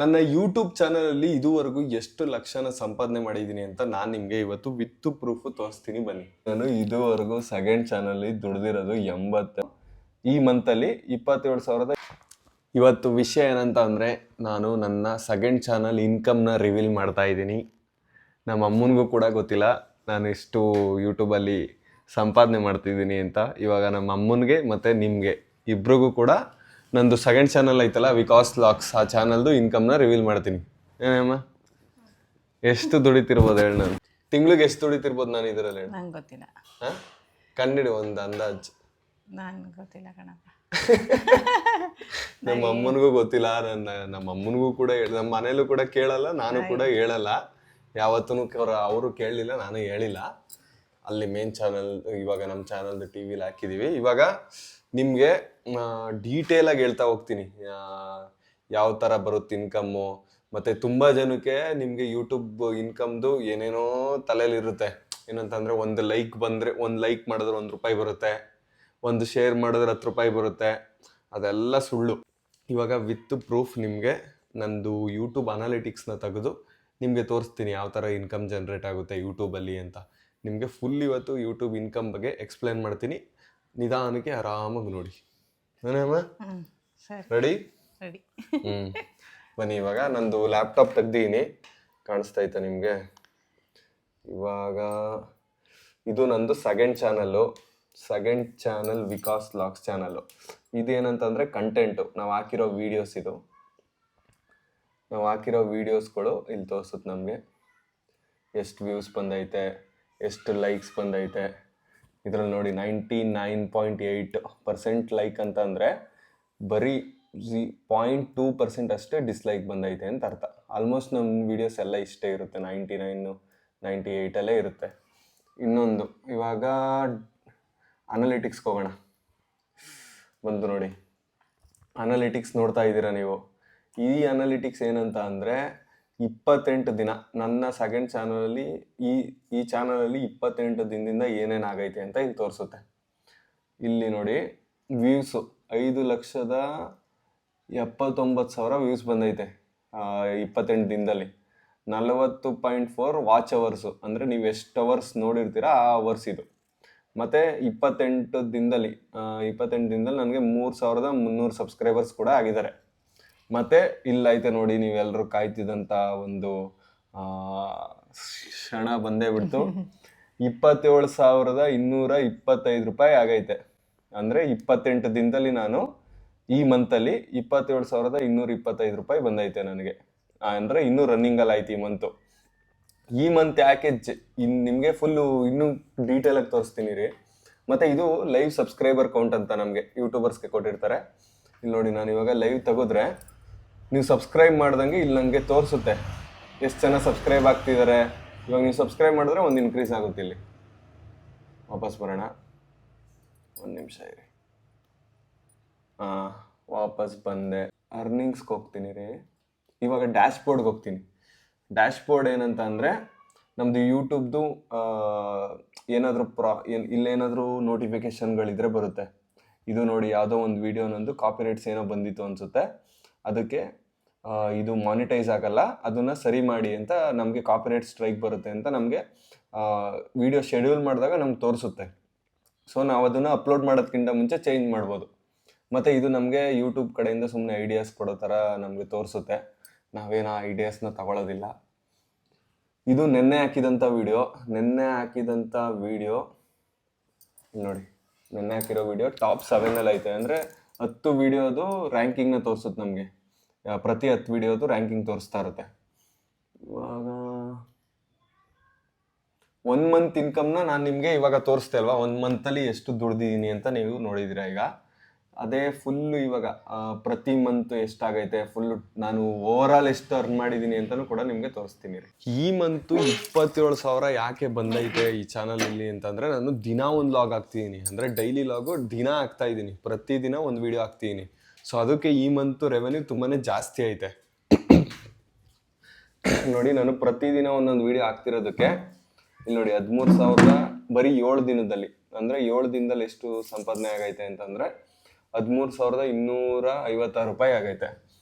ನನ್ನ ಯೂಟ್ಯೂಬ್ ಚಾನಲಲ್ಲಿ ಇದುವರೆಗೂ ಎಷ್ಟು ಲಕ್ಷನ ಸಂಪಾದನೆ ಮಾಡಿದ್ದೀನಿ ಅಂತ ನಾನು ನಿಮಗೆ ಇವತ್ತು ವಿತ್ ಪ್ರೂಫ್ ತೋರಿಸ್ತೀನಿ ಬನ್ನಿ. ನಾನು ಇದುವರೆಗೂ ಸೆಕೆಂಡ್ ಚಾನಲ್ ದುಡ್ದಿರೋದು 80, ಈ ಮಂತಲ್ಲಿ 27,000. ಇವತ್ತು ವಿಷಯ ಏನಂತ ಅಂದರೆ, ನಾನು ನನ್ನ ಸೆಕೆಂಡ್ ಚಾನಲ್ ಇನ್ಕಮ್ನ ರಿವೀಲ್ ಮಾಡ್ತಾ ಇದ್ದೀನಿ. ನಮ್ಮ ಅಮ್ಮನಿಗೂ ಕೂಡ ಗೊತ್ತಿಲ್ಲ ನಾನು ಎಷ್ಟು ಯೂಟ್ಯೂಬಲ್ಲಿ ಸಂಪಾದನೆ ಮಾಡ್ತಿದ್ದೀನಿ ಅಂತ. ಇವಾಗ ನಮ್ಮ ಅಮ್ಮನಿಗೆ ಮತ್ತು ನಿಮಗೆ ಇಬ್ರಿಗೂ ಕೂಡ ನಂದು ಸೆಕೆಂಡ್ ಚಾನಲ್ ಐತಲ್ಲ ವಿಕಾಸ್ ಲಾಕ್ಸ್, ಆ ಚಾನಲ್ದು ಇನ್ಕಮ್ನ ರಿವೀಲ್ ಮಾಡ್ತೀನಿ. ಏನಮ್ಮ ಎಷ್ಟು ದುಡಿತಿರ್ಬೋದು ಹೇಳಿ? ನಾನು ತಿಂಗ್ಳಿಗೆ ಎಷ್ಟು ದುಡಿತಿರ್ಬೋದು ನಾನು ಇದರಲ್ಲಿ? ನಂಗೆ ಗೊತ್ತಿಲ್ಲ. ಹಾಂ, ಕಂಡಿಡಿ ಒಂದು ಅಂದಾಜು. ನಂಗೆ ಗೊತ್ತಿಲ್ಲ ಕಣಪ್ಪ. ನಮ್ಮ ಅಮ್ಮನಿಗೂ ಗೊತ್ತಿಲ್ಲ, ನಮ್ಮ ಅಮ್ಮನಿಗೂ ಕೂಡ ನಮ್ಮ ಮನೇಲೂ ಕೂಡ ಕೇಳಲ್ಲ, ನಾನು ಕೂಡ ಹೇಳಲ್ಲ ಯಾವತ್ತೂ. ಅವರು ಕೇಳಲಿಲ್ಲ, ನಾನು ಹೇಳಿಲ್ಲ. ಅಲ್ಲಿ ಮೇನ್ ಚಾನಲ್ ಇವಾಗ ನಮ್ಮ ಚಾನಲ್ದು ಟಿ ವಿಲಿ ಹಾಕಿದ್ದೀವಿ. ಇವಾಗ ನಿಮಗೆ ಡೀಟೇಲಾಗಿ ಹೇಳ್ತಾ ಹೋಗ್ತೀನಿ ಯಾವ ಥರ ಬರುತ್ತೆ ಇನ್ಕಮ್ಮು. ಮತ್ತು ತುಂಬ ಜನಕ್ಕೆ ನಿಮಗೆ ಯೂಟ್ಯೂಬ್ ಇನ್ಕಮ್ದು ಏನೇನೋ ತಲೆಯಲ್ಲಿರುತ್ತೆ. ಏನಂತಂದರೆ, ಒಂದು ಲೈಕ್ ಬಂದರೆ, ಒಂದು ಲೈಕ್ ಮಾಡಿದ್ರೆ 1 ರೂಪಾಯಿ ಬರುತ್ತೆ, ಒಂದು ಶೇರ್ ಮಾಡಿದ್ರೆ 10 ರೂಪಾಯಿ ಬರುತ್ತೆ. ಅದೆಲ್ಲ ಸುಳ್ಳು. ಇವಾಗ ವಿತ್ ಪ್ರೂಫ್ ನಿಮಗೆ ನಂದು ಯೂಟ್ಯೂಬ್ ಅನಾಲಿಟಿಕ್ಸ್ನ ತೆಗೆದು ನಿಮಗೆ ತೋರಿಸ್ತೀನಿ ಯಾವ ಥರ ಇನ್ಕಮ್ ಜನ್ರೇಟ್ ಆಗುತ್ತೆ ಯೂಟ್ಯೂಬಲ್ಲಿ ಅಂತ. ನಿಮಗೆ ಫುಲ್ ಇವತ್ತು ಯೂಟ್ಯೂಬ್ ಇನ್ಕಮ್ ಬಗ್ಗೆ ಎಕ್ಸ್ಪ್ಲೇನ್ ಮಾಡ್ತೀನಿ. ನಿಧಾನಕ್ಕೆ ಆರಾಮಾಗಿ ನೋಡಿ. ನಾನೇಮ್ಮ ರೆಡಿ? ರೆಡಿ. ಬನ್ನಿ, ಇವಾಗ ನಂದು ಲ್ಯಾಪ್ಟಾಪ್ ತೆಗ್ದೀನಿ, ಕಾಣಿಸ್ತೈತೆ ನಿಮಗೆ? ಇವಾಗ ಇದು ನಂದು ಸೆಕೆಂಡ್ ಚಾನಲ್ ವಿಕಾಸ್ ಲಾಕ್ಸ್ ಚಾನಲ್ಲು. ಇದೇನಂತಂದರೆ ಕಂಟೆಂಟು, ನಾವು ಹಾಕಿರೋ ವೀಡಿಯೋಸ್. ನಾವು ಹಾಕಿರೋ ವೀಡಿಯೋಸ್ಗಳು ಇಲ್ಲಿ ತೋರಿಸುತ್ತೆ ನಮಗೆ ಎಷ್ಟು ವ್ಯೂಸ್ ಬಂದೈತೆ, ಎಷ್ಟು ಲೈಕ್ಸ್ ಬಂದೈತೆ. ಇದರಲ್ಲಿ ನೋಡಿ 99.8% ಲೈಕ್ ಅಂತಂದರೆ ಬರೀ 0.2% ಅಷ್ಟೇ ಡಿಸ್ಲೈಕ್ ಬಂದೈತೆ ಅಂತ ಅರ್ಥ. ಆಲ್ಮೋಸ್ಟ್ ನಮ್ಮ ವೀಡಿಯೋಸ್ ಎಲ್ಲ ಇಷ್ಟೇ ಇರುತ್ತೆ, 99, 98 ಇರುತ್ತೆ. ಇನ್ನೊಂದು, ಇವಾಗ ಅನಾಲಿಟಿಕ್ಸ್ಗೆ ಹೋಗೋಣ. ಬಂದು ನೋಡಿ, ಅನಾಲಿಟಿಕ್ಸ್ ನೋಡ್ತಾ ಇದ್ದೀರಾ ನೀವು. ಈ ಅನಾಲಿಟಿಕ್ಸ್ ಏನಂತ ಅಂದರೆ 28 ದಿನ ನನ್ನ ಸೆಕೆಂಡ್ ಚಾನಲಲ್ಲಿ, ಈ ಚಾನಲಲ್ಲಿ 28 ದಿನದಿಂದ ಏನೇನಾಗೈತೆ ಅಂತ ಇಲ್ಲಿ ತೋರಿಸುತ್ತೆ. ಇಲ್ಲಿ ನೋಡಿ, ವ್ಯೂಸು 5,79,000 ವ್ಯೂಸ್ ಬಂದೈತೆ 28 ದಿನದಲ್ಲಿ. 40.4 ವಾಚ್ ಅವರ್ಸು, ಅಂದರೆ ನೀವು ಎಷ್ಟು ಅವರ್ಸ್ ನೋಡಿರ್ತೀರ ಆ ಅವರ್ಸ್ ಇದು. ಮತ್ತು 28 ದಿನದಲ್ಲಿ ನನಗೆ 3,300 ಸಬ್ಸ್ಕ್ರೈಬರ್ಸ್ ಕೂಡ ಆಗಿದ್ದಾರೆ. ಮತ್ತು ಇಲ್ಲೈತೆ ನೋಡಿ, ನೀವೆಲ್ಲರೂ ಕಾಯ್ತಿದ್ದಂಥ ಒಂದು ಕ್ಷಣ ಬಂದೇ ಬಿಡ್ತು. 27,225 ರೂಪಾಯಿ ಆಗೈತೆ. ಅಂದರೆ 28 ದಿನದಲ್ಲಿ ನಾನು ಈ ಮಂತಲ್ಲಿ 27,225 ರೂಪಾಯಿ ಬಂದೈತೆ ನನಗೆ. ಅಂದರೆ ಇನ್ನೂ ರನ್ನಿಂಗಲ್ಲಿ ಆಯ್ತು ಈ ಮಂತು. ಈ ಮಂತ್ ಯಾಕೆ ನಿಮಗೆ ಫುಲ್ಲು ಇನ್ನೂ ಡೀಟೇಲಾಗಿ ತೋರಿಸ್ತೀನಿ ರೀ. ಮತ್ತು ಇದು ಲೈವ್ ಸಬ್ಸ್ಕ್ರೈಬರ್ ಕೌಂಟ್ ಅಂತ ನಮಗೆ ಯೂಟ್ಯೂಬರ್ಸ್ಗೆ ಕೊಟ್ಟಿರ್ತಾರೆ. ಇಲ್ಲಿ ನೋಡಿ, ನಾನು ಇವಾಗ ಲೈವ್ ತೆಗೆದ್ರೆ ನೀವು ಸಬ್ಸ್ಕ್ರೈಬ್ ಮಾಡ್ದಂಗೆ ಇಲ್ಲಿ ನನಗೆ ತೋರಿಸುತ್ತೆ ಎಷ್ಟು ಜನ ಸಬ್ಸ್ಕ್ರೈಬ್ ಆಗ್ತಿದ್ದಾರೆ. ಇವಾಗ ನೀವು ಸಬ್ಸ್ಕ್ರೈಬ್ ಮಾಡಿದ್ರೆ ಒಂದು ಇನ್ಕ್ರೀಸ್ ಆಗುತ್ತೆ. ಇಲ್ಲಿ ವಾಪಸ್ ಬರೋಣ, ಒಂದು ನಿಮಿಷ ಇರಿ. ವಾಪಸ್ ಬಂದೆ. ಅರ್ನಿಂಗ್ಸ್ಗೆ ಹೋಗ್ತೀನಿ ರೀ. ಇವಾಗ ಡ್ಯಾಶ್ ಬೋರ್ಡ್ಗೆ ಹೋಗ್ತೀನಿ. ಡ್ಯಾಶ್ ಬೋರ್ಡ್ ಏನಂತ ಅಂದರೆ, ನಮ್ಮದು ಯೂಟ್ಯೂಬ್ದು ಏನಾದರೂ ಇಲ್ಲೇನಾದರೂ ನೋಟಿಫಿಕೇಷನ್ಗಳಿದ್ರೆ ಬರುತ್ತೆ. ಇದು ನೋಡಿ, ಯಾವುದೋ ಒಂದು ವೀಡಿಯೋನೊಂದು ಕಾಪಿರೈಟ್ಸ್ ಏನೋ ಬಂದಿತ್ತು ಅನಿಸುತ್ತೆ, ಅದಕ್ಕೆ ಇದು ಮಾನಿಟೈಸ್ ಆಗಲ್ಲ, ಅದನ್ನು ಸರಿ ಮಾಡಿ ಅಂತ ನಮಗೆ ಕಾಪಿರೈಟ್ ಸ್ಟ್ರೈಕ್ ಬರುತ್ತೆ ಅಂತ ನಮಗೆ ವಿಡಿಯೋ ಶೆಡ್ಯೂಲ್ ಮಾಡಿದಾಗ ನಮ್ಗೆ ತೋರಿಸುತ್ತೆ. ಸೊ ನಾವು ಅದನ್ನು ಅಪ್ಲೋಡ್ ಮಾಡೋದಕ್ಕಿಂತ ಮುಂಚೆ ಚೇಂಜ್ ಮಾಡ್ಬೋದು. ಮತ್ತು ಇದು ನಮಗೆ ಯೂಟ್ಯೂಬ್ ಕಡೆಯಿಂದ ಸುಮ್ಮನೆ ಐಡಿಯಾಸ್ ಕೊಡೋ ಥರ ನಮಗೆ ತೋರಿಸುತ್ತೆ. ನಾವೇನು ಆ ಐಡಿಯಾಸ್ನ ತಗೊಳ್ಳೋದಿಲ್ಲ. ಇದು ನೆನ್ನೆ ಹಾಕಿದಂಥ ವೀಡಿಯೋ ನೋಡಿ, ನೆನ್ನೆ ಹಾಕಿರೋ ವೀಡಿಯೋ ಟಾಪ್ 7 ಐತೆ. ಅಂದರೆ 10 ವೀಡಿಯೋದು ರ್ಯಾಂಕಿಂಗ್ನ ತೋರಿಸುತ್ತೆ ನಮಗೆ. ಪ್ರತಿ 10 ವೀಡಿಯೋದು ರ್ಯಾಂಕಿಂಗ್ ತೋರಿಸ್ತಾ ಇರುತ್ತೆ. ಇವಾಗ 1 ಮಂತ್ ಇನ್ಕಮ್ನ ನಾನು ನಿಮಗೆ ಇವಾಗ ತೋರಿಸ್ತೆ ಅಲ್ವಾ, 1 ಮಂತಲ್ಲಿ ಎಷ್ಟು ದುಡ್ದಿದ್ದೀನಿ ಅಂತ ನೀವು ನೋಡಿದ್ದೀರಾ. ಈಗ ಅದೇ ಫುಲ್ಲು ಇವಾಗ ಪ್ರತಿ ಮಂತ್ ಎಷ್ಟಾಗೈತೆ, ಫುಲ್ಲು ನಾನು ಓವರಾಲ್ ಎಷ್ಟು ಅರ್ನ್ ಮಾಡಿದ್ದೀನಿ ಅಂತಲೂ ಕೂಡ ನಿಮಗೆ ತೋರಿಸ್ತೀನಿ ರೀ. ಈ ಮಂತು 27,000 ಯಾಕೆ ಬಂದೈತೆ ಈ ಚಾನಲಲ್ಲಿ ಅಂತಂದರೆ, ನಾನು ದಿನ ಒಂದು ಲಾಗ್ ಹಾಕ್ತಿದ್ದೀನಿ. ಅಂದರೆ ಡೈಲಿ ಲಾಗು ದಿನ ಹಾಕ್ತಾ ಇದ್ದೀನಿ, ಪ್ರತಿದಿನ ಒಂದು ವೀಡಿಯೋ ಹಾಕ್ತಿದ್ದೀನಿ. ಸೊ ಅದಕ್ಕೆ ಈ ಮಂತು ರೆವೆನ್ಯೂ ತುಂಬಾ ಜಾಸ್ತಿ ಐತೆ. ನೋಡಿ, ನಾನು ಪ್ರತಿದಿನ ಒಂದೊಂದು ವೀಡಿಯೋ ಹಾಕ್ತಿರೋದಕ್ಕೆ ಇಲ್ಲಿ ನೋಡಿ 13,000 ಬರೀ 7 ದಿನದಲ್ಲಿ. ಅಂದರೆ 7 ದಿನದಲ್ಲಿ ಎಷ್ಟು ಸಂಪಾದನೆ ಆಗೈತೆ ಅಂತಂದರೆ 13,256 ರೂಪಾಯಿ ಆಗೈತೆ.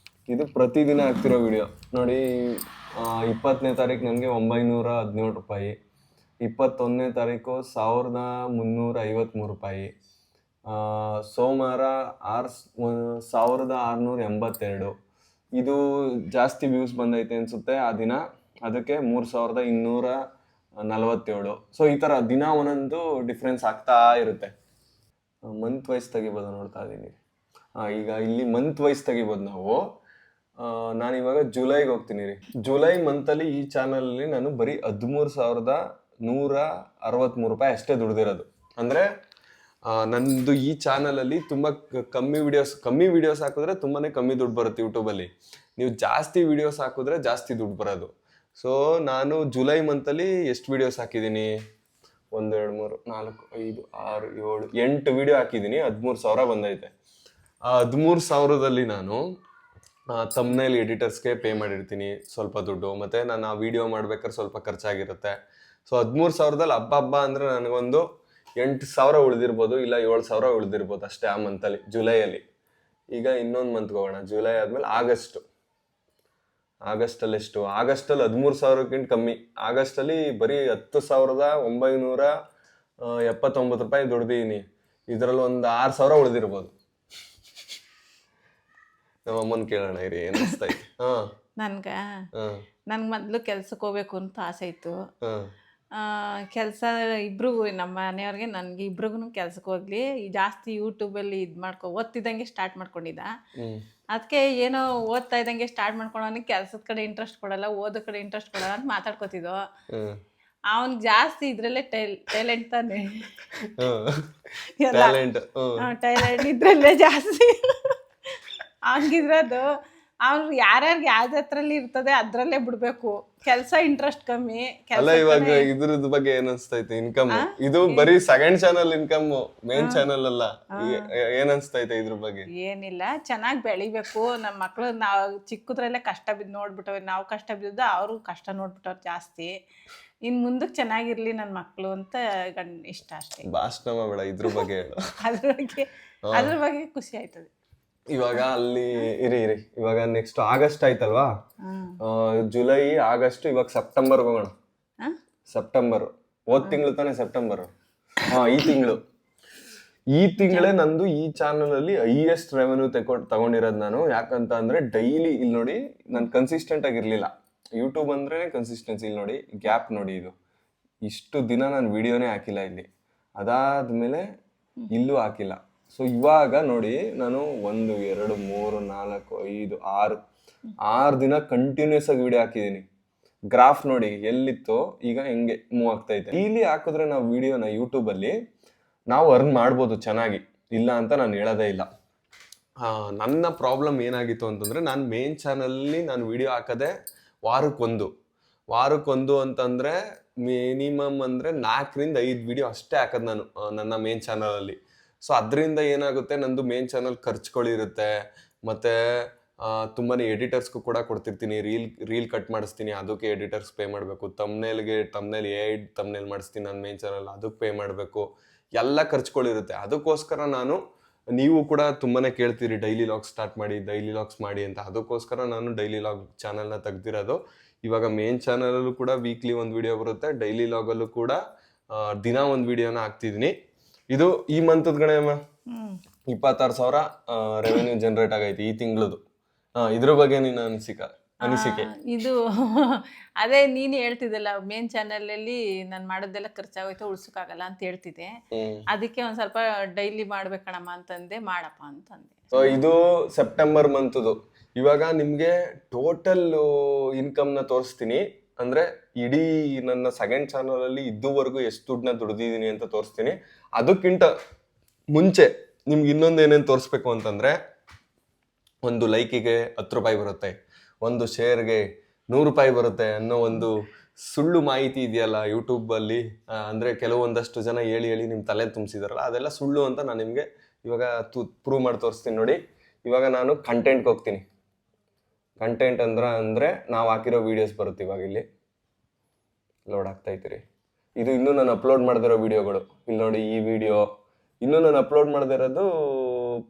ಇದು ಪ್ರತಿದಿನ ಆಗ್ತಿರೋ ವಿಡಿಯೋ ನೋಡಿ. 20ನೇ ತಾರೀಕು ನನಗೆ 917 ರೂಪಾಯಿ, 21ನೇ ತಾರೀಕು 1353 ರೂಪಾಯಿ, ಸೋಮವಾರ 1682. ಇದು ಜಾಸ್ತಿ ವ್ಯೂಸ್ ಬಂದೈತೆ ಅನಿಸುತ್ತೆ ಆ ದಿನ, ಅದಕ್ಕೆ 3247. ಸೊ ಈ ಥರ ದಿನ ಒಂದೊಂದು ಡಿಫ್ರೆನ್ಸ್ ಆಗ್ತಾ ಇರುತ್ತೆ. ಮಂತ್ ವೈಸ್ ತೆಗಿಬೋದು ನೋಡ್ತಾ ಇದ್ದೀನಿ. ಈಗ ಇಲ್ಲಿ ಮಂತ್ ವೈಸ್ ತೆಗಿಬೋದು ನಾವು. ನಾನಿವಾಗ ಜುಲೈಗೆ ಹೋಗ್ತೀನಿ ರೀ. ಜುಲೈ ಮಂತಲ್ಲಿ ಈ ಚಾನಲಲ್ಲಿ ನಾನು ಬರೀ 13,163 ರೂಪಾಯಿ ಅಷ್ಟೇ ದುಡ್ದಿರೋದು. ಅಂದರೆ ನಂದು ಈ ಚಾನಲಲ್ಲಿ ತುಂಬ ಕಮ್ಮಿ ವಿಡಿಯೋಸ್ ಹಾಕಿದ್ರೆ ತುಂಬಾ ಕಮ್ಮಿ ದುಡ್ಡು ಬರುತ್ತೆ ಯೂಟ್ಯೂಬಲ್ಲಿ. ನೀವು ಜಾಸ್ತಿ ವಿಡಿಯೋಸ್ ಹಾಕಿದ್ರೆ ಜಾಸ್ತಿ ದುಡ್ಡು ಬರೋದು. ಸೊ ನಾನು ಜುಲೈ ಮಂತಲ್ಲಿ ಎಷ್ಟು ವಿಡಿಯೋಸ್ ಹಾಕಿದ್ದೀನಿ? 1 2 3 4 5 6 7 8 ವಿಡಿಯೋ ಹಾಕಿದ್ದೀನಿ. 13,000 ಬಂದೈತೆ. ಆ 13,000ದಲ್ಲಿ ನಾನು ತಮ್ನೇಲ್ ಎಡಿಟರ್ಸ್ಗೆ ಪೇ ಮಾಡಿರ್ತೀನಿ ಸ್ವಲ್ಪ ದುಡ್ಡು, ಮತ್ತು ನಾನು ಆ ವಿಡಿಯೋ ಮಾಡ್ಬೇಕಾದ್ರೆ ಸ್ವಲ್ಪ ಖರ್ಚಾಗಿರುತ್ತೆ. ಸೊ 13,000ದಲ್ಲಿ ಹಬ್ಬ ಅಂದರೆ ನನಗೊಂದು 8,000 ಉಳಿದಿರ್ಬೋದು, ಇಲ್ಲ 7,000 ಉಳಿದಿರ್ಬೋದು ಅಷ್ಟೇ ಆ ಮಂತಲ್ಲಿ, ಜುಲೈಯಲ್ಲಿ. ಈಗ ಇನ್ನೊಂದು ಮಂತ್ಗೆ ಹೋಗೋಣ. ಜುಲೈ ಆದಮೇಲೆ ಆಗಸ್ಟಲ್ಲಿ ಎಷ್ಟು? ಆಗಸ್ಟಲ್ಲಿ 13,000ಕ್ಕಿಂತ ಕಮ್ಮಿ. ಆಗಸ್ಟಲ್ಲಿ ಬರೀ 10,979 ರೂಪಾಯಿ ದುಡ್ದಿದ್ದೀನಿ. ಇದರಲ್ಲಿ ಒಂದು 6,000 ಉಳಿದಿರ್ಬೋದು. ನಮ್ಮ ಅಮ್ಮನ ಕೇಳೋಣ ಇರಿ, ಏನು ಅನಿಸ್ತೈತೆ? ನನ್ಗೆ ಮೊದಲು ಕೆಲ್ಸಕ್ಕೆ ಹೋಗ್ಬೇಕು ಅಂತ ಆಸೆ ಇತ್ತು. ಕೆಲಸ ಇಬ್ರಿಗೂ, ನಮ್ಮ ಮನೆಯವ್ರಿಗೆ ನನಗೆ ಇಬ್ರಿಗೂ ಕೆಲ್ಸಕ್ಕೆ ಹೋಗ್ಲಿ, ಜಾಸ್ತಿ ಯೂಟ್ಯೂಬಲ್ಲಿ ಓದ್ತಿದ್ದಂಗೆ ಸ್ಟಾರ್ಟ್ ಮಾಡ್ಕೊಂಡಿದ್ದ. ಅದಕ್ಕೆ ಏನೋ ಓದ್ತಾ ಇದ್ದಂಗೆ ಸ್ಟಾರ್ಟ್ ಮಾಡ್ಕೊಳೋನಿಗೆ ಕೆಲ್ಸದ ಕಡೆ ಇಂಟ್ರೆಸ್ಟ್ ಕೊಡಲ್ಲ, ಓದೋ ಕಡೆ ಇಂಟ್ರೆಸ್ಟ್ ಕೊಡಲ್ಲ ಅಂತ ಮಾತಾಡ್ಕೋತಿದ್ದೋ. ಅವನಿಗೆ ಜಾಸ್ತಿ ಇದ್ರಲ್ಲೇ ಟ್ಯಾಲೆಂಟ್ ತಾನೆ, ಟ್ಯಾಲೆಂಟ್ ಇದ್ರಲ್ಲೇ ಜಾಸ್ತಿ. ಹಂಗಿದ್ರದು ಅವ್ರು ಯಾರ್ಯಾರಿಗೆ ಯಾವ್ದ್ರಲ್ಲಿ ಇರ್ತದೆ ಅದ್ರಲ್ಲೇ ಬಿಡ್ಬೇಕು. ಕೆಲಸ ಇಂಟ್ರೆಸ್ಟ್ ಕಮ್ಮಿ. ಅಲ್ಲ, ಇವಾಗ ಇದ್ರದ್ ಬಗ್ಗೆ ಏನ್ ಅನ್ಸ್ತೈತೆ? ಇನ್ಕಮ್ ಇದು ಬರೀ second channel income, main channel ಅಲ್ಲ. ಏನ್ ಅನ್ಸ್ತೈತೆ ಇದ್ರ ಬಗ್ಗೆ? ಏನಿಲ್ಲ, ಚೆನ್ನಾಗಿ ಬೆಳಿಬೇಕು. ನಮ್ಮ ಮಕ್ಳು ನಾವು ಚಿಕ್ಕದ್ರಲ್ಲೇ ಕಷ್ಟ ಬಿದ್ದು ನೋಡ್ಬಿಟ್ಟವ್ರೆ. ನಾವು ಕಷ್ಟ ಬಿದ್ದ ಅವರು ಕಷ್ಟ ನೋಡ್ಬಿಟ್ಟವ್ರು ಜಾಸ್ತಿ. ಇನ್ ಮುಂದಕ್ಕೆ ಚೆನ್ನಾಗಿರ್ಲಿ ನನ್ನ ಮಕ್ಳು ಅಂತ ಇಷ್ಟ ಅಷ್ಟೇ. ಭಾಷಣ ಬೇಡ, ಇದ್ರ ಬಗ್ಗೆ ಹೇಳು. ಅದ್ರ ಬಗ್ಗೆ ಖುಷಿ ಆಯ್ತದೆ. ಇವಾಗ ಅಲ್ಲಿ ಇರಿ ಇವಾಗ ನೆಕ್ಸ್ಟ್ ಆಗಸ್ಟ್ ಆಯ್ತಲ್ವಾ? ಜುಲೈ, ಆಗಸ್ಟ್, ಇವಾಗ ಸೆಪ್ಟೆಂಬರ್ ಹೋಗೋಣ. ಸೆಪ್ಟೆಂಬರ್ ಹೋದ್ ತಿಂಗಳು ತಾನೆ? ಸೆಪ್ಟೆಂಬರ್ ಈ ತಿಂಗಳೇ ನಂದು ಈ ಚಾನಲ್ ಅಲ್ಲಿ ಹೈಯೆಸ್ಟ್ ರೆವೆನ್ಯೂ ತಗೊಂಡಿರೋದು ನಾನು. ಯಾಕಂತ ಅಂದ್ರೆ ಡೈಲಿ ಇಲ್ಲಿ ನೋಡಿ, ನಾನು ಕನ್ಸಿಸ್ಟೆಂಟ್ ಆಗಿರ್ಲಿಲ್ಲ. ಯೂಟ್ಯೂಬ್ ಅಂದ್ರೆ ಕನ್ಸಿಸ್ಟೆನ್ಸಿ. ಇಲ್ಲಿ ನೋಡಿ ಗ್ಯಾಪ್ ನೋಡಿ, ಇದು ಇಷ್ಟು ದಿನ ನಾನು ವಿಡಿಯೋನೇ ಹಾಕಿಲ್ಲ ಇಲ್ಲಿ. ಅದಾದ್ಮೇಲೆ ಇಲ್ಲೂ ಹಾಕಿಲ್ಲ. ಸೊ ಇವಾಗ ನೋಡಿ, ನಾನು 1 2 3 4 5 6 ದಿನ ಕಂಟಿನ್ಯೂಸ್ ಆಗಿ ವಿಡಿಯೋ ಹಾಕಿದ್ದೀನಿ. ಗ್ರಾಫ್ ನೋಡಿ ಎಲ್ಲಿತ್ತು, ಈಗ ಹೆಂಗೆ ಮೂವ್ ಆಗ್ತೈತೆ. ಇಲ್ಲಿ ಹಾಕಿದ್ರೆ ನಾವು ವಿಡಿಯೋನ ಯೂಟ್ಯೂಬಲ್ಲಿ ನಾವು ಅರ್ನ್ ಮಾಡ್ಬೋದು ಚೆನ್ನಾಗಿ, ಇಲ್ಲ ಅಂತ ನಾನು ಹೇಳೋದೇ ಇಲ್ಲ. ನನ್ನ ಪ್ರಾಬ್ಲಮ್ ಏನಾಗಿತ್ತು ಅಂತಂದರೆ, ನಾನು ಮೇನ್ ಚಾನಲಲ್ಲಿ ನಾನು ವಿಡಿಯೋ ಹಾಕೋದೆ ವಾರಕ್ಕೊಂದು ಅಂತಂದರೆ ಮಿನಿಮಮ್ ಅಂದರೆ 4 ರಿಂದ 5 ವಿಡಿಯೋ ಅಷ್ಟೇ ಹಾಕೋದು ನಾನು ನನ್ನ ಮೇನ್ ಚಾನಲಲ್ಲಿ. ಸೊ ಅದರಿಂದ ಏನಾಗುತ್ತೆ, ನಂದು ಮೇನ್ ಚಾನಲ್ ಖರ್ಚುಗಳಿರುತ್ತೆ. ಮತ್ತು ತುಂಬಾ ಎಡಿಟರ್ಸ್ಗೂ ಕೂಡ ಕೊಡ್ತಿರ್ತೀನಿ. ರೀಲ್ ಕಟ್ ಮಾಡಿಸ್ತೀನಿ, ಅದಕ್ಕೆ ಎಡಿಟರ್ಸ್ ಪೇ ಮಾಡಬೇಕು. ತಮ್ನೇಲ್ ತಮ್ನೇಲ್ ಮಾಡಿಸ್ತೀನಿ ನನ್ನ ಮೇನ್ ಚಾನಲ್, ಅದಕ್ಕೆ ಪೇ ಮಾಡಬೇಕು. ಎಲ್ಲ ಖರ್ಚುಗಳಿರುತ್ತೆ. ಅದಕ್ಕೋಸ್ಕರ ನಾನು, ನೀವು ಕೂಡ ತುಂಬಾ ಕೇಳ್ತೀರಿ ಡೈಲಿ ಲಾಗ್ಸ್ ಸ್ಟಾರ್ಟ್ ಮಾಡಿ, ಡೈಲಿ ಲಾಗ್ಸ್ ಮಾಡಿ ಅಂತ. ಅದಕ್ಕೋಸ್ಕರ ನಾನು ಡೈಲಿ ಲಾಗ್ ಚಾನಲ್ನ ತೆಗ್ದಿರೋದು. ಇವಾಗ ಮೇನ್ ಚಾನಲಲ್ಲೂ ಕೂಡ ವೀಕ್ಲಿ 1 ವಿಡಿಯೋ ಬರುತ್ತೆ, ಡೈಲಿ ಲಾಗಲ್ಲೂ ಕೂಡ ದಿನ 1 ವಿಡಿಯೋನ ಹಾಕ್ತಿದ್ದೀನಿ. ಇದು ಈ ಮಂತದ ಗಣೇಮ 26,000 ರೆವೆನ್ಯೂ ಜನರೇಟ್ ಆಗೈತಿ ಈ ತಿಂಗಳದು. ಇದ್ರ ಬಗ್ಗೆ ನೀನು ಅನಿಸಿಕೆ? ಇದು ಅದೇ ನೀನು ಹೇಳ್ತಿದ್ದಲ್ಲ, ಮೇನ್ ಚಾನಲಲ್ಲಿ ನಾನು ಮಾಡೋದೆಲ್ಲ ಖರ್ಚಾಗೋಯ್ತು, ಉಳ್ಸೋಕ್ಕಾಗಲ್ಲ ಅಂತ ಹೇಳ್ತಿದ್ದೆ. ಅದಕ್ಕೆ ಒಂದ್ ಸ್ವಲ್ಪ ಡೈಲಿ ಮಾಡ್ಬೇಕಣಮ್ಮ ಅಂತಂದೆ, ಮಾಡಪ್ಪ ಅಂತಂದೆ. ಸೊ ಇದು ಸೆಪ್ಟೆಂಬರ್ ಮಂತದು. ಇವಾಗ ನಿಮ್ಗೆ ಟೋಟಲ್ ಇನ್ಕಮ್ನ ತೋರಿಸ್ತೀನಿ. ಅಂದ್ರೆ ಇಡೀ ನನ್ನ ಸೆಕೆಂಡ್ ಚಾನಲ್ ಅಲ್ಲಿ ಇದುವರೆಗೂ ಎಷ್ಟು ದುಡ್ಡನ್ನ ದುಡ್ದಿದ್ದೀನಿ ಅಂತ ತೋರಿಸ್ತೀನಿ. ಅದಕ್ಕಿಂತ ಮುಂಚೆ ನಿಮ್ಗೆ ಇನ್ನೊಂದು ಏನೇನು ತೋರಿಸ್ಬೇಕು ಅಂತಂದ್ರೆ, ಒಂದು ಲೈಕಿಗೆ 10 ರೂಪಾಯಿ ಬರುತ್ತೆ, ಒಂದು ಶೇರ್ಗೆ 100 ರೂಪಾಯಿ ಬರುತ್ತೆ ಅನ್ನೋ ಒಂದು ಸುಳ್ಳು ಮಾಹಿತಿ ಇದೆಯಲ್ಲ ಯೂಟ್ಯೂಬಲ್ಲಿ. ಅಂದ್ರೆ ಕೆಲವೊಂದಷ್ಟು ಜನ ಹೇಳಿ ನಿಮ್ಮ ತಲೆ ತುಂಬಿಸಿದಾರಲ್ಲ, ಅದೆಲ್ಲ ಸುಳ್ಳು ಅಂತ ನಾನು ನಿಮಗೆ ಇವಾಗ ಪ್ರೂವ್ ಮಾಡಿ ತೋರಿಸ್ತೀನಿ ನೋಡಿ. ಇವಾಗ ನಾನು ಕಂಟೆಂಟ್ಗೆ ಹೋಗ್ತೀನಿ. ಕಂಟೆಂಟ್ ಅಂದ್ರೆ ನಾವು ಹಾಕಿರೋ ವಿಡಿಯೋಸ್ ಬರುತ್ತೆ. ಇವಾಗ ಇಲ್ಲಿ ಲೋಡ್ ಆಗ್ತಾ ಇದ್ದೀರಿ. ಇದು ಇನ್ನೂ ನಾನು ಅಪ್ಲೋಡ್ ಮಾಡ್ದಿರೋ ವಿಡಿಯೋಗಳು. ಇಲ್ಲಿ ನೋಡಿ, ಈ ವಿಡಿಯೋ ಇನ್ನೂ ನಾನು ಅಪ್ಲೋಡ್ ಮಾಡ್ದಿರೋದು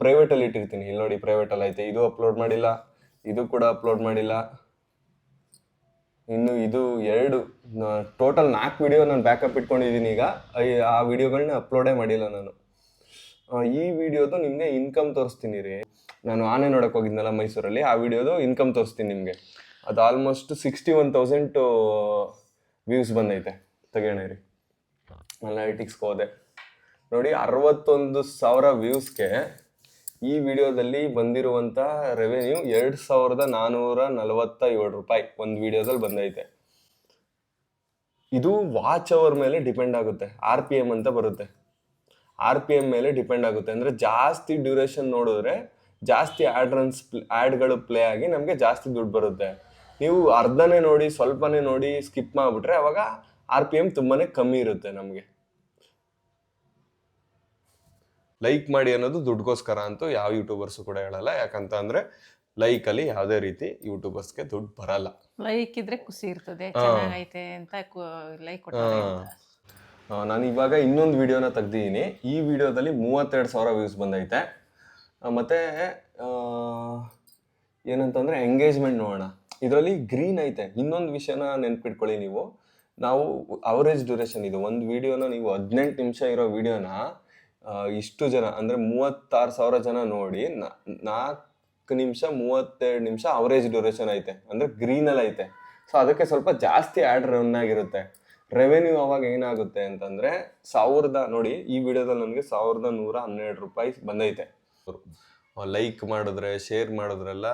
ಪ್ರೈವೇಟಲ್ಲಿ ಇಟ್ಟಿರ್ತೀನಿ. ಇಲ್ಲಿ ನೋಡಿ ಪ್ರೈವೇಟಲ್ಲಿ ಐತೆ, ಇದು ಅಪ್ಲೋಡ್ ಮಾಡಿಲ್ಲ, ಇದು ಕೂಡ ಅಪ್ಲೋಡ್ ಮಾಡಿಲ್ಲ. ಇನ್ನು ಇದು 2 ಟೋಟಲ್ 4 ವಿಡಿಯೋ ನಾನು ಬ್ಯಾಕಪ್ ಇಟ್ಕೊಂಡಿದ್ದೀನಿ ಈಗ. ಆ ವಿಡಿಯೋಗಳನ್ನ ಅಪ್ಲೋಡೇ ಮಾಡಿಲ್ಲ ನಾನು. ಈ ವಿಡಿಯೋದು ನಿಮಗೆ ಇನ್ಕಮ್ ತೋರಿಸ್ತೀನಿ ರೀ. ನಾನು ಆನೆ ನೋಡಕ್ಕೆ ಹೋಗಿದ್ನಲ್ಲ ಮೈಸೂರಲ್ಲಿ, ಆ ವಿಡಿಯೋದು ಇನ್ಕಮ್ ತೋರಿಸ್ತೀನಿ ನಿಮಗೆ. ಅದು ಆಲ್ಮೋಸ್ಟ್ 61,000 ವ್ಯೂಸ್ ಬಂದೈತೆ. ತೆಗೋಣ ರೀ, ಅನಾಲಿಟಿಕ್ಸ್ಗೆ ಹೋದೆ ನೋಡಿ. 61,000 ವ್ಯೂಸ್ಗೆ ಈ ವಿಡಿಯೋದಲ್ಲಿ ಬಂದಿರುವಂಥ ರೆವೆನ್ಯೂ 2,447 ರೂಪಾಯಿ ಒಂದು ವಿಡಿಯೋದಲ್ಲಿ ಬಂದೈತೆ. ಇದು ವಾಚ್ ಅವರ್ ಮೇಲೆ ಡಿಪೆಂಡ್ ಆಗುತ್ತೆ. RPM ಅಂತ ಬರುತ್ತೆ. RPM ಮೇಲೆ ಡಿಪೆಂಡ್ ಆಗುತ್ತೆ. ಅಂದರೆ ಜಾಸ್ತಿ ಡ್ಯೂರೇಷನ್ ನೋಡಿದ್ರೆ ಜಾಸ್ತಿ ಆ್ಯಡ್ಗಳು ಪ್ಲೇ ಆಗಿ ನಮಗೆ ಜಾಸ್ತಿ ದುಡ್ಡು ಬರುತ್ತೆ. ನೀವು ಅರ್ಧನೇ ನೋಡಿ, ಸ್ವಲ್ಪನೇ ನೋಡಿ ಸ್ಕಿಪ್ ಮಾಡಿಬಿಟ್ರೆ ಅವಾಗ RPM ತುಂಬಾ ಕಮ್ಮಿ ಇರುತ್ತೆ ನಮಗೆ. ಲೈಕ್ ಮಾಡಿ ಅನ್ನೋದು ದುಡ್ಡುಗೋಸ್ಕರ ಅಂತೂ ಯಾವ ಯೂಟ್ಯೂಬರ್ಸು ಕೂಡ ಹೇಳಲ್ಲ. ಯಾಕಂತ ಅಂದರೆ ಲೈಕಲ್ಲಿ ಯಾವುದೇ ರೀತಿ ಯೂಟ್ಯೂಬರ್ಸ್ಗೆ ದುಡ್ಡು ಬರಲ್ಲ. ಲೈಕ್ ಇದ್ರೆ ಖುಷಿ ಇರ್ತದೆ, ಚೆನ್ನಾಗೈತೆ ಅಂತ ಲೈಕ್ ಕೊಡ್ತಾರೆ. ನಾನು ಇವಾಗ ಇನ್ನೊಂದು ವಿಡಿಯೋನ ತೆಗ್ದಿದ್ದೀನಿ. ಈ ವಿಡಿಯೋದಲ್ಲಿ 32,000 ವ್ಯೂಸ್ ಬಂದೈತೆ. ಮತ್ತು ಏನಂತಂದರೆ ಎಂಗೇಜ್ಮೆಂಟ್ ನೋಡೋಣ. ಇದರಲ್ಲಿ ಗ್ರೀನ್ ಐತೆ. ಇನ್ನೊಂದು ವಿಷಯನ ನೆನ್ಪಿಟ್ಕೊಳ್ಳಿ ನೀವು. ನಾವು ಅವರೇಜ್ ಡ್ಯೂರೇಷನ್ ಇದು ಒಂದು ವಿಡಿಯೋನ ನೀವು 18 ನಿಮಿಷ ಇರೋ ವಿಡಿಯೋನ ಇಷ್ಟು ಜನ ಅಂದರೆ 36,000 ಜನ ನೋಡಿ 4 ನಿಮಿಷ 32 ನಿಮಿಷ ಅವರೇಜ್ ಡ್ಯೂರೇಷನ್ ಐತೆ. ಅಂದರೆ ಗ್ರೀನಲ್ಲಿ ಐತೆ. ಸೊ ಅದಕ್ಕೆ ಸ್ವಲ್ಪ ಜಾಸ್ತಿ ಆ್ಯಡ್ ರನ್ ಆಗಿರುತ್ತೆ. ರೆವೆನ್ಯೂ ಅವಾಗ ಏನಾಗುತ್ತೆ ಅಂತಂದರೆ 1000 ನೋಡಿ, ಈ ವಿಡಿಯೋದಲ್ಲಿ ನನಗೆ 1,112 ರೂಪಾಯಿ ಬಂದೈತೆ. ಲೈಕ್ ಮಾಡಿದ್ರೆ, ಶೇರ್ ಮಾಡಿದ್ರೆಲ್ಲ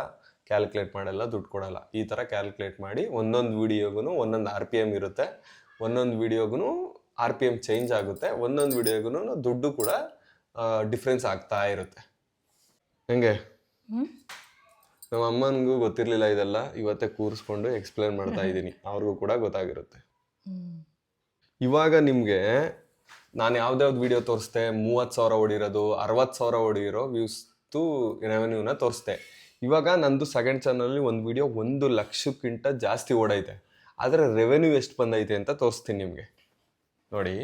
ಕ್ಯಾಲ್ಕುಲೇಟ್ ಮಾಡೆಲ್ಲ ದುಡ್ಡು ಕೊಡಲ್ಲ. ಈ ಥರ ಕ್ಯಾಲ್ಕುಲೇಟ್ ಮಾಡಿ ಒಂದೊಂದು ವಿಡಿಯೋಗೂ ಒಂದೊಂದು RPM ಇರುತ್ತೆ. ಒಂದೊಂದು ವಿಡಿಯೋಗೂ RPM ಚೇಂಜ್ ಆಗುತ್ತೆ. ಒಂದೊಂದು ವಿಡಿಯೋಗೂ ದುಡ್ಡು ಕೂಡ ಡಿಫ್ರೆನ್ಸ್ ಆಗ್ತಾ ಇರುತ್ತೆ. ಹೆಂಗೆ ನಮ್ಮ ಅಮ್ಮನಿಗೂ ಗೊತ್ತಿರಲಿಲ್ಲ ಇದೆಲ್ಲ. ಇವತ್ತೇ ಕೂರಿಸ್ಕೊಂಡು ಎಕ್ಸ್ಪ್ಲೇನ್ ಮಾಡ್ತಾ ಇದ್ದೀನಿ. ಅವ್ರಿಗೂ ಕೂಡ ಗೊತ್ತಾಗಿರುತ್ತೆ. ಇವಾಗ ನಿಮಗೆ ನಾನು ಯಾವ್ದಾವ್ದು ವಿಡಿಯೋ ತೋರಿಸ್ದೆ 30,000 ಓಡಿರೋದು, 60,000 ಓಡಿರೋ ವ್ಯೂಸ್ದು ರೆವೆನ್ಯೂನ ತೋರಿಸ್ದೆ. ಇವಾಗ ನಂದು ಸೆಕೆಂಡ್ ಚಾನಲಲ್ಲಿ ಒಂದು ವಿಡಿಯೋ 1 ಲಕ್ಷಕ್ಕಿಂತ ಜಾಸ್ತಿ ಓಡೈತೆ. ಆದರೆ ರೆವೆನ್ಯೂ ಎಷ್ಟು ಬಂದೈತೆ ಅಂತ ತೋರಿಸ್ತೀನಿ ನಿಮಗೆ. ನೋಡಿ,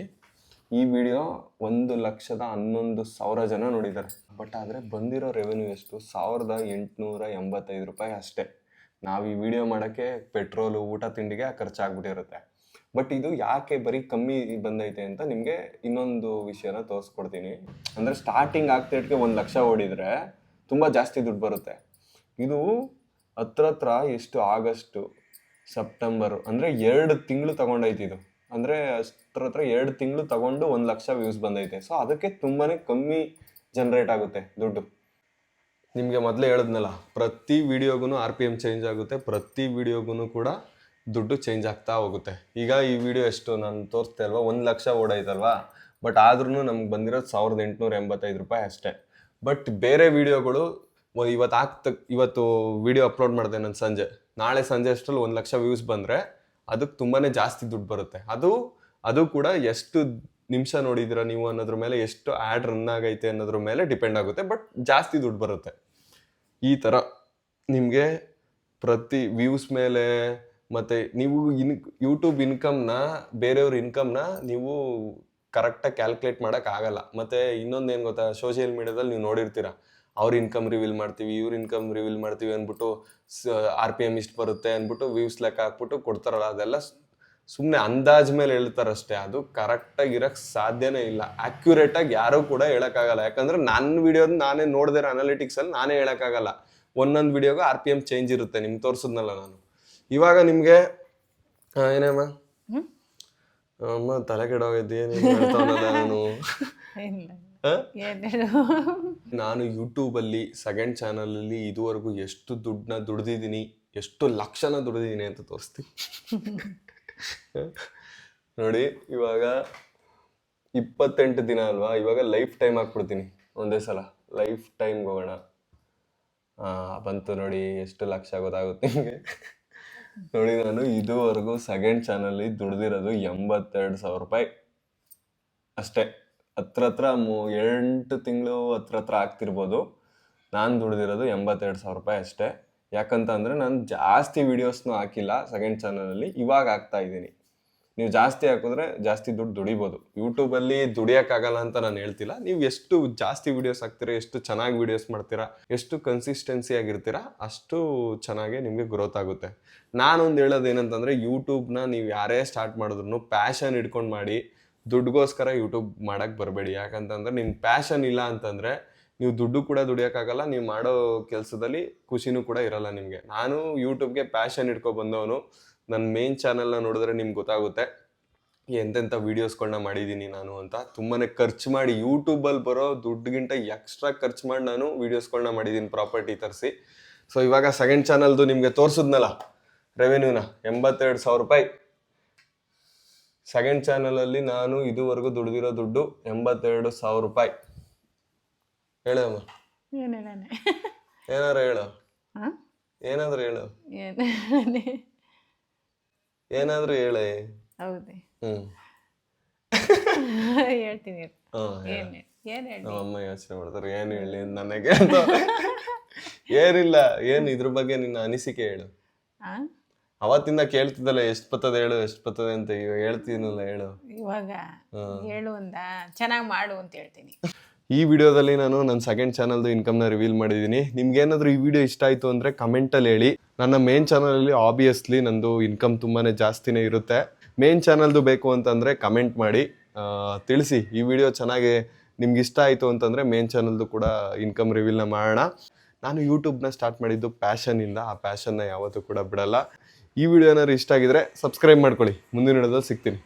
ಈ ವಿಡಿಯೋ 1,11,000 ಜನ ನೋಡಿದ್ದಾರೆ. ಬಟ್ ಆದರೆ ಬಂದಿರೋ ರೆವೆನ್ಯೂ ಎಷ್ಟು? 1,885 ರೂಪಾಯಿ ಅಷ್ಟೇ. ನಾವು ಈ ವಿಡಿಯೋ ಮಾಡೋಕ್ಕೆ ಪೆಟ್ರೋಲು, ಊಟ ತಿಂಡಿಗೆ ಖರ್ಚಾಗ್ಬಿಟ್ಟಿರುತ್ತೆ. ಬಟ್ ಇದು ಯಾಕೆ ಬರೀ ಕಮ್ಮಿ ಬಂದೈತೆ ಅಂತ ನಿಮಗೆ ಇನ್ನೊಂದು ವಿಷಯನ ತೋರಿಸ್ಕೊಡ್ತೀನಿ. ಅಂದರೆ ಸ್ಟಾರ್ಟಿಂಗ್ ಆಗ್ತಿಟ್ಗೆ 1 ಲಕ್ಷ ಓಡಿದರೆ ತುಂಬ ಜಾಸ್ತಿ ದುಡ್ಡು ಬರುತ್ತೆ. ಇದು ಹತ್ರ ಎಷ್ಟು ಆಗಸ್ಟು, ಸೆಪ್ಟೆಂಬರು ಅಂದರೆ 2 ತಿಂಗಳು ತಗೊಂಡೈತಿ ಇದು. ಅಂದರೆ ಹತ್ರ 2 ತಿಂಗಳು ತಗೊಂಡು 1 ಲಕ್ಷ ವ್ಯೂಸ್ ಬಂದೈತೆ. ಸೊ ಅದಕ್ಕೆ ತುಂಬಾ ಕಮ್ಮಿ ಜನ್ರೇಟ್ ಆಗುತ್ತೆ ದುಡ್ಡು. ನಿಮಗೆ ಮೊದಲೇ ಹೇಳಿದ್ನಲ್ಲ, ಪ್ರತಿ ವಿಡಿಯೋಗೂ RPM ಚೇಂಜ್ ಆಗುತ್ತೆ. ಪ್ರತಿ ವಿಡಿಯೋಗೂ ಕೂಡ ದುಡ್ಡು ಚೇಂಜ್ ಆಗ್ತಾ ಹೋಗುತ್ತೆ. ಈಗ ಈ ವಿಡಿಯೋ ಎಷ್ಟು ನಾನು ತೋರಿಸ್ತೆ ಅಲ್ವಾ, 1 ಲಕ್ಷ ಓಡಾಯ್ತಲ್ವಾ. ಬಟ್ ಆದ್ರೂ ನಮ್ಗೆ ಬಂದಿರೋದು 1,885 ರೂಪಾಯಿ ಅಷ್ಟೇ. ಬಟ್ ಬೇರೆ ವಿಡಿಯೋಗಳು ಇವತ್ತು ವಿಡಿಯೋ ಅಪ್ಲೋಡ್ ಮಾಡಿದೆ ನಾನು ಸಂಜೆ, ನಾಳೆ ಸಂಜೆ ಅಷ್ಟರಲ್ಲಿ 1 ಲಕ್ಷ ವ್ಯೂಸ್ ಬಂದರೆ ಅದಕ್ಕೆ ತುಂಬಾ ಜಾಸ್ತಿ ದುಡ್ಡು ಬರುತ್ತೆ. ಅದು ಕೂಡ ಎಷ್ಟು ನಿಮಿಷ ನೋಡಿದ್ದೀರಾ ನೀವು ಅನ್ನೋದ್ರ ಮೇಲೆ, ಎಷ್ಟು ಆ್ಯಡ್ ರನ್ ಆಗೈತೆ ಅನ್ನೋದ್ರ ಮೇಲೆ ಡಿಪೆಂಡ್ ಆಗುತ್ತೆ. ಬಟ್ ಜಾಸ್ತಿ ದುಡ್ಡು ಬರುತ್ತೆ. ಈ ಥರ ನಿಮಗೆ ಪ್ರತಿ ವ್ಯೂಸ್ ಮೇಲೆ ಮತ್ತು ನೀವು ಯೂಟ್ಯೂಬ್ ಇನ್ಕಮ್ನ, ಬೇರೆಯವ್ರ ಇನ್ಕಮ್ನ ನೀವು ಕರೆಕ್ಟಾಗಿ ಕ್ಯಾಲ್ಕುಲೇಟ್ ಮಾಡೋಕ್ಕಾಗಲ್ಲ. ಮತ್ತು ಇನ್ನೊಂದು ಏನು ಗೊತ್ತಾ, ಸೋಷಿಯಲ್ ಮೀಡ್ಯಾದಲ್ಲಿ ನೀವು ನೋಡಿರ್ತೀರ, ಅವ್ರ ಇನ್ಕಮ್ ರಿವೀಲ್ ಮಾಡ್ತೀವಿ, ಇವ್ರ ಇನ್ಕಮ್ ರಿವೀಲ್ ಮಾಡ್ತೀವಿ ಅಂದ್ಬಿಟ್ಟು RPM ಇಷ್ಟು ಬರುತ್ತೆ ಅಂದ್ಬಿಟ್ಟು ವ್ಯೂಸ್ ಲೆಕ್ಕ ಹಾಕ್ಬಿಟ್ಟು ಕೊಡ್ತಾರಲ್ಲ, ಅದೆಲ್ಲ ಸುಮ್ಮನೆ ಅಂದಾಜ್ ಮೇಲೆ ಹೇಳ್ತಾರಷ್ಟೇ. ಅದು ಕರೆಕ್ಟಾಗಿ ಇರೋಕ್ಕೆ ಸಾಧ್ಯನೇ ಇಲ್ಲ. ಆ್ಯಕ್ಯುರೇಟಾಗಿ ಯಾರೂ ಕೂಡ ಹೇಳೋಕ್ಕಾಗಲ್ಲ. ಯಾಕಂದರೆ ನನ್ನ ವಿಡಿಯೋದ ನಾನೇ ನೋಡಿದಿರೋ ಅನಾಲಿಟಿಕ್ಸಲ್ಲಿ ನಾನೇ ಹೇಳೋಕ್ಕಾಗಲ್ಲ. ಒಂದೊಂದು ವಿಡಿಯೋಗೆ RPM ಚೇಂಜ್ ಇರುತ್ತೆ. ನಿಮ್ಗೆ ತೋರಿಸಿದ್ನಲ್ಲ ನಾನು. ಇವಾಗ ನಿಮಗೆ ಏನೇಮ್ಮ ಅಮ್ಮ ತಲೆ ಕೆಡೋಗಿದ್ದೆ, ನಾನು ಯೂಟ್ಯೂಬಲ್ಲಿ ಸೆಕೆಂಡ್ ಚಾನಲಲ್ಲಿ ಇದುವರೆಗೂ ಎಷ್ಟು ದುಡ್ಡನ್ನ ದುಡ್ದಿದ್ದೀನಿ, ಎಷ್ಟು ಲಕ್ಷನ ದುಡ್ದಿದ್ದೀನಿ ಅಂತ ತೋರಿಸ್ತೀನಿ. ನೋಡಿ, ಇವಾಗ 28 ದಿನ ಅಲ್ವಾ. ಇವಾಗ ಲೈಫ್ ಟೈಮ್ ಹಾಕ್ಬಿಡ್ತೀನಿ ಒಂದೇ ಸಲ. ಲೈಫ್ ಟೈಮ್ಗೆ ಹೋಗೋಣ. ಬಂತು ನೋಡಿ, ಎಷ್ಟು ಲಕ್ಷ ಗೊತ್ತಾಗುತ್ತೆ ನಿಮಗೆ. ನೋಡಿ, ನಾನು ಇದುವರೆಗೂ ಸೆಕೆಂಡ್ ಚಾನಲ್ಲಿ ದುಡ್ದಿರೋದು 82,000 ರೂಪಾಯಿ ಅಷ್ಟೇ. ಹತ್ರ 8 ತಿಂಗಳು ಹತ್ರ ಆಗ್ತಿರ್ಬೋದು. ನಾನು ದುಡ್ದಿರೋದು 82,000 ರೂಪಾಯಿ ಅಷ್ಟೇ. ಯಾಕಂತ ಅಂದರೆ ನಾನು ಜಾಸ್ತಿ ವೀಡಿಯೋಸ್ನೂ ಹಾಕಿಲ್ಲ ಸೆಕೆಂಡ್ ಚಾನಲಲ್ಲಿ. ಇವಾಗ ಹಾಕ್ತಾ ಇದ್ದೀನಿ. ನೀವು ಜಾಸ್ತಿ ಹಾಕಿದ್ರೆ ಜಾಸ್ತಿ ದುಡ್ಡು ದುಡಿಬೋದು. ಯೂಟ್ಯೂಬಲ್ಲಿ ದುಡಿಯೋಕ್ಕಾಗಲ್ಲ ಅಂತ ನಾನು ಹೇಳ್ತಿಲ್ಲ. ನೀವು ಎಷ್ಟು ಜಾಸ್ತಿ ವೀಡಿಯೋಸ್ ಹಾಕ್ತೀರಾ, ಎಷ್ಟು ಚೆನ್ನಾಗಿ ವೀಡಿಯೋಸ್ ಮಾಡ್ತೀರಾ, ಎಷ್ಟು ಕನ್ಸಿಸ್ಟೆನ್ಸಿ ಆಗಿರ್ತೀರಾ, ಅಷ್ಟು ಚೆನ್ನಾಗಿ ನಿಮಗೆ ಗ್ರೋತ್ ಆಗುತ್ತೆ. ನಾನೊಂದು ಹೇಳೋದು ಏನಂತಂದರೆ, ಯೂಟ್ಯೂಬ್ನ ನೀವು ಯಾರೇ ಸ್ಟಾರ್ಟ್ ಮಾಡಿದ್ರು ಪ್ಯಾಷನ್ ಇಟ್ಕೊಂಡು ಮಾಡಿ, ದುಡ್ಡುಗೋಸ್ಕರ ಯೂಟ್ಯೂಬ್ ಮಾಡೋಕ್ಕೆ ಬರಬೇಡಿ. ಯಾಕಂತಂದರೆ ನಿಮ್ಮ ಪ್ಯಾಷನ್ ಇಲ್ಲ ಅಂತಂದರೆ ನೀವು ದುಡ್ಡು ಕೂಡ ದುಡಿಯೋಕ್ಕಾಗಲ್ಲ, ನೀವು ಮಾಡೋ ಕೆಲಸದಲ್ಲಿ ಖುಷಿನೂ ಕೂಡ ಇರಲ್ಲ ನಿಮಗೆ. ನಾನು ಯೂಟ್ಯೂಬ್ಗೆ ಪ್ಯಾಷನ್ ಇಟ್ಕೊಂಡು ಬಂದವನು. ನನ್ನ ಮೇನ್ ಚಾನಲ್ನ ನೋಡಿದ್ರೆ ನಿಮ್ಗೆ ಗೊತ್ತಾಗುತ್ತೆ ಎಂತೆಂಥ ವೀಡಿಯೋಸ್ಗಳನ್ನ ಮಾಡಿದ್ದೀನಿ ನಾನು ಅಂತ. ತುಂಬಾ ಖರ್ಚು ಮಾಡಿ, ಯೂಟ್ಯೂಬಲ್ಲಿ ಬರೋ ದುಡ್ಡುಗಿಂತ ಎಕ್ಸ್ಟ್ರಾ ಖರ್ಚು ಮಾಡಿ ನಾನು ವೀಡಿಯೋಸ್ಗಳನ್ನ ಮಾಡಿದ್ದೀನಿ ಪ್ರಾಪರ್ಟಿ ತರಿಸಿ. ಸೊ ಇವಾಗ ಸೆಕೆಂಡ್ ಚಾನಲ್ದು ನಿಮಗೆ ತೋರಿಸಿದ್ನಲ್ಲ ರೆವೆನ್ಯೂನ, 82,000 ರೂಪಾಯಿ. ಸೆಕೆಂಡ್ ಚಾನಲಲ್ಲಿ ನಾನು ಇದುವರೆಗೂ ದುಡ್ದಿರೋ ದುಡ್ಡು 82,000 ರೂಪಾಯಿ. ಹೇಳಮ್ಮ, ಏನು ಹೇಳೋಣ? ಏನಾರು ಹೇಳು, ಹಾಂ ಏನಾದರೂ ಹೇಳು, ಏನು ಏನಾದರೂ ಹೇಳೆ. ಹೌದೇ? ಹ್ಞೂ ಹೇಳ್ತೀನಿ. ಏನು ಏನು ಹೇಳಿ? ನಮ್ಮ ಅಮ್ಮ ಯೋಚನೆ ಮಾಡ್ತಾರೆ ಏನು ಹೇಳಿ ನನಗೆ ಅಂತ. ಏನಿಲ್ಲ, ಏನು ಇದ್ರ ಬಗ್ಗೆ ನಿನ್ನ ಅನಿಸಿಕೆ ಹೇಳು. ಹಾಂ, ಅವತ್ತಿಂದ ಕೇಳ್ತಿದ್ದಲ್ಲ ಎಷ್ಟು ಬರ್ತದೆ ಹೇಳು, ಎಷ್ಟು ಬರ್ತದೆ ಅಂತ. ಇವಾಗ ಹೇಳ್ತೀನಲ್ಲ, ಹೇಳು. ಇವಾಗ ಹೇಳು ಅಂದ, ಚೆನ್ನಾಗಿ ಮಾಡು ಅಂತ ಹೇಳ್ತೀನಿ. ಈ ವಿಡಿಯೋದಲ್ಲಿ ನಾನು ನನ್ನ ಸೆಕೆಂಡ್ ಚಾನಲ್ದು ಇನ್ಕಮ್ನ ರಿವೀಲ್ ಮಾಡಿದ್ದೀನಿ. ನಿಮ್ಗೇನಾದರೂ ಈ ವಿಡಿಯೋ ಇಷ್ಟ ಆಯಿತು ಅಂದರೆ ಕಮೆಂಟಲ್ಲಿ ಹೇಳಿ. ನನ್ನ ಮೇನ್ ಚಾನಲಲ್ಲಿ ಆಬ್ವಿಯಸ್ಲಿ ನಂದು ಇನ್ಕಮ್ ತುಂಬಾ ಜಾಸ್ತಿನೇ ಇರುತ್ತೆ. ಮೇನ್ ಚಾನಲ್ದು ಬೇಕು ಅಂತಂದರೆ ಕಮೆಂಟ್ ಮಾಡಿ ತಿಳಿಸಿ. ಈ ವಿಡಿಯೋ ಚೆನ್ನಾಗಿ ನಿಮ್ಗೆ ಇಷ್ಟ ಆಯಿತು ಅಂತಂದರೆ ಮೇನ್ ಚಾನಲ್ದು ಕೂಡ ಇನ್ಕಮ್ ರಿವೀಲ್ನ ಮಾಡೋಣ. ನಾನು ಯೂಟ್ಯೂಬ್ನ ಸ್ಟಾರ್ಟ್ ಮಾಡಿದ್ದು ಪ್ಯಾಷನ್ನಿಂದ. ಆ ಪ್ಯಾಷನ್ನ ಯಾವತ್ತೂ ಕೂಡ ಬಿಡಲ್ಲ. ಈ ವಿಡಿಯೋ ಏನಾದ್ರು ಇಷ್ಟ ಆಗಿದ್ರೆ ಸಬ್ಸ್ಕ್ರೈಬ್ ಮಾಡ್ಕೊಳ್ಳಿ. ಮುಂದಿನ ವಿಡಿಯೋದಲ್ಲಿ ಸಿಗ್ತೀನಿ.